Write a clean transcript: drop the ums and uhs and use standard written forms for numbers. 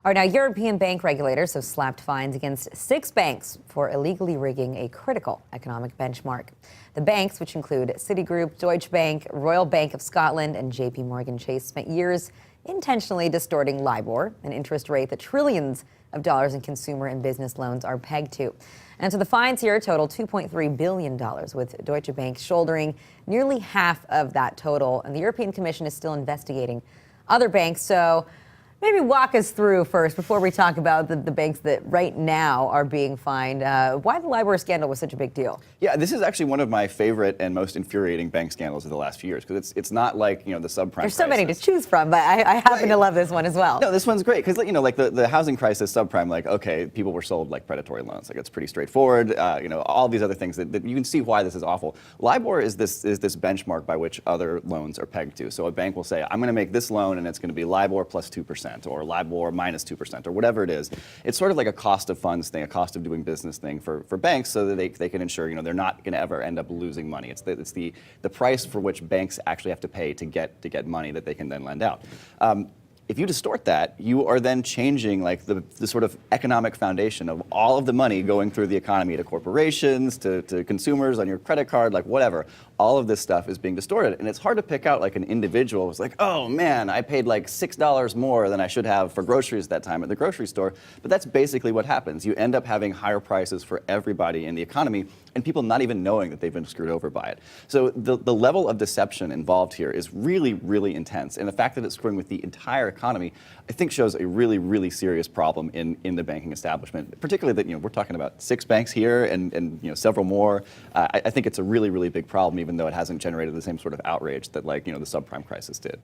All right, now European bank regulators have slapped fines against 6 banks for illegally rigging a critical economic benchmark. The banks, which include Citigroup, Deutsche Bank, Royal Bank of Scotland, and JP Morgan Chase, spent years intentionally distorting LIBOR, an interest rate that trillions of dollars in consumer and business loans are pegged to. And so the fines here total $2.3 billion, with Deutsche Bank shouldering nearly half of that total. And the European Commission is still investigating other banks. So maybe walk us through first, before we talk about the banks that right now are being fined, why the LIBOR scandal was such a big deal. Yeah, this is actually one of my favorite and most infuriating bank scandals of the last few years, because it's not like, the subprime There's so crisis. many to choose from, but I happen to love this one as well. No, this one's great, because, like the housing crisis, subprime, okay, people were sold like predatory loans. It's pretty straightforward, all these other things that you can see why this is awful. LIBOR is this benchmark by which other loans are pegged to. So a bank will say, I'm going to make this loan, and it's going to be LIBOR plus 2%, or LIBOR minus 2%, or whatever it is. It's sort of like a cost of funds thing, a cost of doing business thing for banks, so that they can ensure they're not going to ever end up losing money. It's the price for which banks actually have to pay to get money that they can then lend out. If you distort that, you are then changing the sort of economic foundation of all of the money going through the economy to corporations, to consumers on your credit card, whatever. All of this stuff is being distorted. And it's hard to pick out an individual who's like, oh man, I paid $6 more than I should have for groceries that time at the grocery store. But that's basically what happens. You end up having higher prices for everybody in the economy, and people not even knowing that they've been screwed over by it. So the level of deception involved here is really, really intense. And the fact that it's screwing with the entire economy, I think shows a really, really serious problem in the banking establishment, particularly that we're talking about 6 banks here and several more. I think it's a really, really big problem, even though it hasn't generated the same sort of outrage that the subprime crisis did.